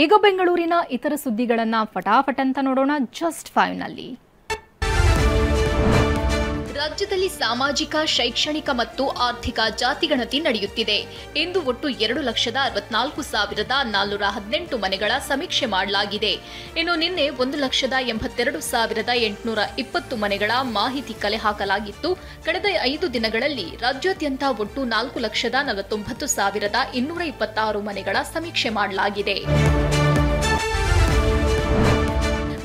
ಈಗ ಬೆಂಗಳೂರಿನ ಇತರ ಸುದ್ದಿಗಳನ್ನು ಫಟಾಫಟ್ ಅಂತ ನೋಡೋಣ ಜಸ್ಟ್ 5 ನಲ್ಲಿ. ರಾಜ್ಯದಲ್ಲಿ ಸಾಮಾಜಿಕ, ಶೈಕ್ಷಣಿಕ ಮತ್ತು ಆರ್ಥಿಕ ಜಾತಿಗಣತಿ ನಡೆಯುತ್ತಿದೆ. ಇಂದು ಒಟ್ಟು 2,64,418 ಮನೆಗಳ ಸಮೀಕ್ಷೆ ಮಾಡಲಾಗಿದೆ. ಇನ್ನು ನಿನ್ನೆ 1,82,820 ಮನೆಗಳ ಮಾಹಿತಿ ಕಲೆ ಹಾಕಲಾಗಿತ್ತು. ಕಳೆದ 5 ದಿನಗಳಲ್ಲಿ ರಾಜ್ಯಾದ್ಯಂತ ಒಟ್ಟು 4,49,226 ಮನೆಗಳ ಸಮೀಕ್ಷೆ ಮಾಡಲಾಗಿದೆ.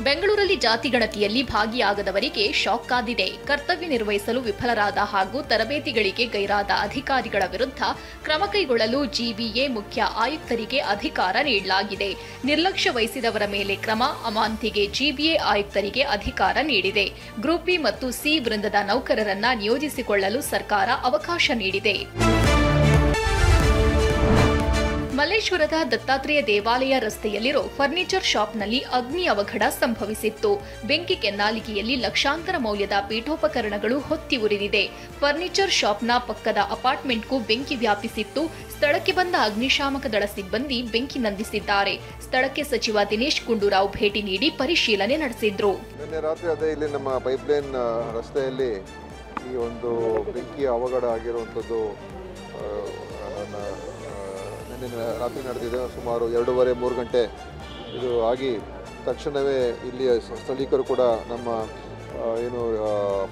ಬೆಂಗಳೂರಲ್ಲಿ ಜಾತಿಗಣತಿಯಲ್ಲಿ ಭಾಗಿಯಾಗದವರಿಗೆ ಶಾಕ್ ಕಾದಿದೆ. ಕರ್ತವ್ಯ ನಿರ್ವಹಿಸಲು ವಿಫಲರಾದ ಹಾಗೂ ತರಬೇತಿಗಳಿಗೆ ಗೈರಾದ ಅಧಿಕಾರಿಗಳ ವಿರುದ್ಧ ಕ್ರಮ ಕೈಗೊಳ್ಳಲು ಜಿಬಿಎ ಮುಖ್ಯ ಆಯುಕ್ತರಿಗೆ ಅಧಿಕಾರ ನೀಡಲಾಗಿದೆ. ನಿರ್ಲಕ್ಷ್ಯ ವಹಿಸಿದವರ ಮೇಲೆ ಕ್ರಮ, ಅಮಾನತಿಗೆ ಜಿಬಿಎ ಆಯುಕ್ತರಿಗೆ ಅಧಿಕಾರ ನೀಡಿದೆ. ಗ್ರೂಪ್ ಬಿ ಮತ್ತು ಸಿ ವೃಂದದ ನೌಕರರನ್ನ ನಿಯೋಜಿಸಿಕೊಳ್ಳಲು ಸರ್ಕಾರ ಅವಕಾಶ ನೀಡಿದೆ. ಮಲ್ಲೇಶ್ವರದ ದತ್ತಾತ್ರೇಯ ದೇವಾಲಯ ರಸ್ತೆಯಲ್ಲಿರೋ ಫರ್ನಿಚರ್ ಶಾಪ್ನಲ್ಲಿ ಅಗ್ನಿ ಅವಘಡ ಸಂಭವಿಸಿತ್ತು. ಬೆಂಕಿ ಕೆನ್ನಾಲಿಗೆಯಲ್ಲಿ ಲಕ್ಷಾಂತರ ಮೌಲ್ಯದ ಪೀಠೋಪಕರಣಗಳು ಹೊತ್ತಿ ಉರಿದಿದೆ. ಫರ್ನಿಚರ್ ಶಾಪ್ನ ಪಕ್ಕದ ಅಪಾರ್ಟ್ಮೆಂಟ್ಗೂ ಬೆಂಕಿ ವ್ಯಾಪಿಸಿತ್ತು. ಸ್ಥಳಕ್ಕೆ ಬಂದ ಅಗ್ನಿಶಾಮಕ ದಳ ಸಿಬ್ಬಂದಿ ಬೆಂಕಿ ನಂದಿಸಿದ್ದಾರೆ. ಸ್ಥಳಕ್ಕೆ ಸಚಿವ ದಿನೇಶ್ ಗುಂಡೂರಾವ್ ಭೇಟಿ ನೀಡಿ ಪರಿಶೀಲನೆ ನಡೆಸಿದ್ರು. ನಿನ್ನೆ ರಾತ್ರಿ ಅದೇ ಇಲ್ಲಿ ನಮ್ಮ ಪೈಪ್ಲೈನ್ ರಸ್ತೆಯಲ್ಲಿ ಈ ಒಂದು ಬೆಂಕಿ ಅವಘಡ ಆಗಿರುವಂಥದ್ದು ರಾತ್ರಿ ನಡೆದಿದೆ. ಸುಮಾರು 2:30-3 ಗಂಟೆ ಇದು ಆಗಿ ತಕ್ಷಣವೇ ಇಲ್ಲಿಯ ಸ್ಥಳೀಕರು ಕೂಡ ನಮ್ಮ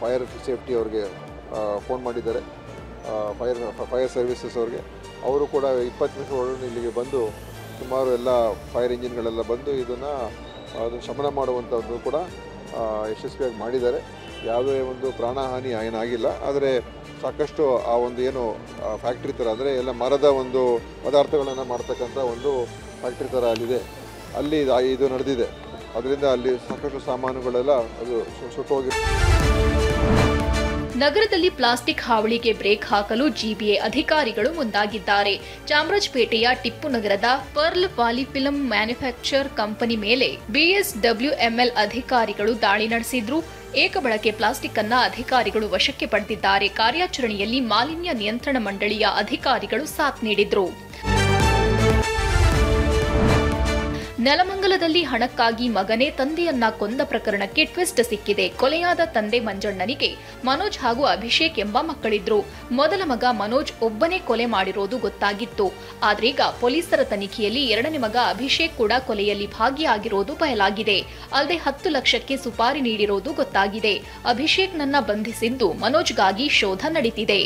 ಫೈರ್ ಸೇಫ್ಟಿ ಅವ್ರಿಗೆ ಫೋನ್ ಮಾಡಿದ್ದಾರೆ. ಫೈರ್ ಸರ್ವಿಸಸ್ ಅವ್ರಿಗೆ ಅವರು ಕೂಡ 20 ನಿಮಿಷ ಒಳಗೆ ಇಲ್ಲಿಗೆ ಬಂದು ಸುಮಾರು ಎಲ್ಲ ಫೈರ್ ಇಂಜಿನ್ಗಳೆಲ್ಲ ಬಂದು ಅದನ್ನು ಶಮನ ಮಾಡುವಂಥದ್ದು ಕೂಡ ಯಶಸ್ವಿಯಾಗಿ ಮಾಡಿದ್ದಾರೆ. ಯಾವುದೇ ಒಂದು ಪ್ರಾಣಹಾನಿ ಏನಾಗಿಲ್ಲ. ಆದರೆ ಸಾಕಷ್ಟು ಆ ಒಂದು ಫ್ಯಾಕ್ಟ್ರಿ ಥರ ಅಂದರೆ ಎಲ್ಲ ಮರದ ಒಂದು ಪದಾರ್ಥಗಳನ್ನು ಮಾಡ್ತಕ್ಕಂಥ ಒಂದು ಫ್ಯಾಕ್ಟ್ರಿ ಥರ ಅಲ್ಲಿದೆ. ಅಲ್ಲಿ ಇದು ನಡೆದಿದೆ. ಅದರಿಂದ ಅಲ್ಲಿ ಸಾಕಷ್ಟು ಸಾಮಾನುಗಳೆಲ್ಲ ಅದು ಸುಟ್ಟೋಗಿದೆ. ನಗರದಲ್ಲಿ ಪ್ಲಾಸ್ಟಿಕ್ ಹಾವಳಿಗೆ ಬ್ರೇಕ್ ಹಾಕಲು ಜಿಬಿಎ ಅಧಿಕಾರಿಗಳು ಮುಂದಾಗಿದ್ದಾರೆ. ಚಾಮರಾಜಪೇಟೆಯ ಟಿಪ್ಪು ನಗರದ ಪರ್ಲ್ ಪಾಲಿಫಿಲಂ ಮ್ಯಾನುಫ್ಯಾಕ್ಚರ್ ಕಂಪನಿ ಮೇಲೆ ಬಿಎಸ್ಡಬ್ಲ್ಯೂಎಂಎಲ್ ಅಧಿಕಾರಿಗಳು ದಾಳಿ ನಡೆಸಿದ್ರು. ಏಕಬಳಕೆ ಪ್ಲಾಸ್ಟಿಕ್ ಅನ್ನ ಅಧಿಕಾರಿಗಳು ವಶಕ್ಕೆ ಪಡೆದಿದ್ದಾರೆ. ಕಾರ್ಯಾಚರಣೆಯಲ್ಲಿ ಮಾಲಿನ್ಯ ನಿಯಂತ್ರಣ ಮಂಡಳಿಯ ಅಧಿಕಾರಿಗಳು ಸಾಥ್ ನೀಡಿದ್ರು. ನೆಲಮಂಗಲದಲ್ಲಿ ಹಣಕ್ಕಾಗಿ ಮಗನೇ ತಂದೆಯನ್ನ ಕೊಂದ ಪ್ರಕರಣಕ್ಕೆ ಟ್ವಿಸ್ಟ್ ಸಿಕ್ಕಿದೆ. ಕೊಲೆಯಾದ ತಂದೆ ಮಂಜಣ್ಣನಿಗೆ ಮನೋಜ್ ಹಾಗೂ ಅಭಿಷೇಕ್ ಎಂಬ ಮಕ್ಕಳಿದ್ರು. ಮೊದಲ ಮಗ ಮನೋಜ್ ಒಬ್ಬನೇ ಕೊಲೆ ಮಾಡಿರೋದು ಗೊತ್ತಾಗಿತ್ತು. ಆದ್ರೀಗ ಪೊಲೀಸರ ತನಿಖೆಯಲ್ಲಿ ಎರಡನೇ ಮಗ ಅಭಿಷೇಕ್ ಕೂಡ ಕೊಲೆಯಲ್ಲಿ ಭಾಗಿಯಾಗಿರೋದು ಬಯಲಾಗಿದೆ. ಅಲ್ಲದೆ 10 ಲಕ್ಷಕ್ಕೆ ಸುಪಾರಿ ನೀಡಿರೋದು ಗೊತ್ತಾಗಿದೆ. ಅಭಿಷೇಕ್ ನನ್ನ ಬಂಧಿಸಿದ್ದು ಮನೋಜ್ಗಾಗಿ ಶೋಧ ನಡೀತಿದೆ.